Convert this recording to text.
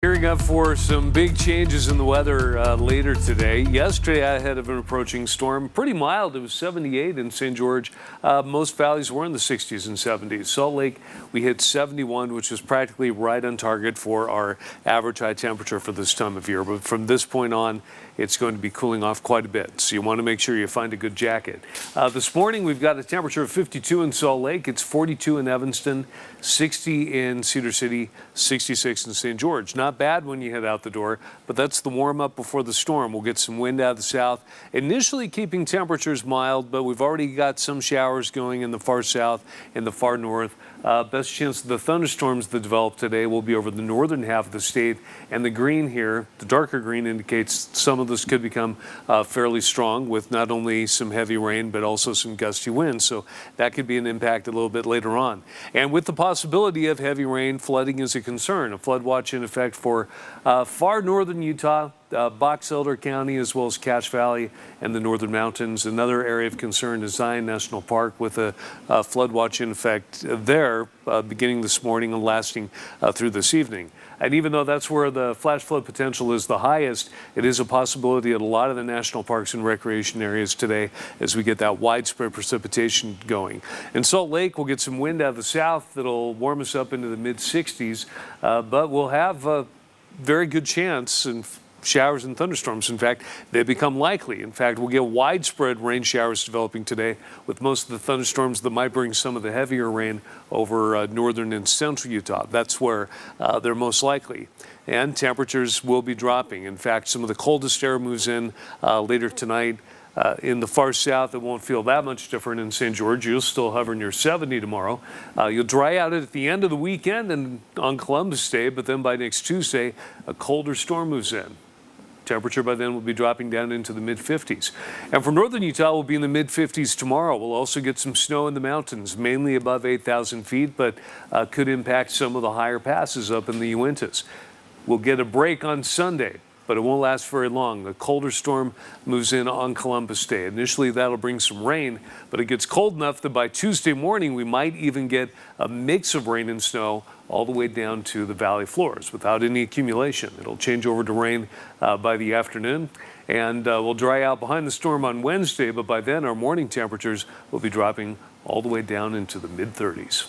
Gearing up for some big changes in the weather later today. Yesterday, ahead of an approaching storm, pretty mild. It was 78 in St. George. Most valleys were in the 60s and 70s. Salt Lake, we hit 71, which is practically right on target for our average high temperature for this time of year. But from this point on, it's going to be cooling off quite a bit. So you want to make sure you find a good jacket. This morning, we've got a temperature of 52 in Salt Lake. It's 42 in Evanston, 60 in Cedar City, 66 in St. George. Not bad when you head out the door, but that's the warm up before the storm. We'll get some wind out of the south, initially keeping temperatures mild, but we've already got some showers going in the far south and the far north. Best chance of the thunderstorms that develop today will be over the northern half of the state, and the green here, the darker green, indicates some of this could become fairly strong with not only some heavy rain but also some gusty winds, so that could be an impact a little bit later on. And with the possibility of heavy rain, flooding is a concern. A flood watch in effect for far northern Utah, Box Elder County, as well as Cache Valley and the northern mountains. Another area of concern is Zion National Park with a flood watch in effect there beginning this morning and lasting through this evening. And even though that's where the flash flood potential is the highest, it is a possibility at a lot of the national parks and recreation areas today as we get that widespread precipitation going. In Salt Lake, we'll get some wind out of the south that'll warm us up into the mid-60s, but we'll have a very good chance and showers and thunderstorms. In fact, they become likely. In fact, we'll get widespread rain showers developing today, with most of the thunderstorms that might bring some of the heavier rain over northern and central Utah. That's where they're most likely. And temperatures will be dropping. In fact, some of the coldest air moves in later tonight. In the far south, it won't feel that much different. In St. George, you'll still hover near 70 tomorrow. You'll dry out at the end of the weekend and on Columbus Day, but then by next Tuesday, a colder storm moves in. Temperature by then will be dropping down into the mid-50s. And for northern Utah, we'll be in the mid-50s tomorrow. We'll also get some snow in the mountains, mainly above 8,000 feet, but could impact some of the higher passes up in the Uintas. We'll get a break on Sunday, but it won't last very long. A colder storm moves in on Columbus Day. Initially, that'll bring some rain, but it gets cold enough that by Tuesday morning, we might even get a mix of rain and snow all the way down to the valley floors without any accumulation. It'll change over to rain by the afternoon, and we'll dry out behind the storm on Wednesday, but by then, our morning temperatures will be dropping all the way down into the mid-30s.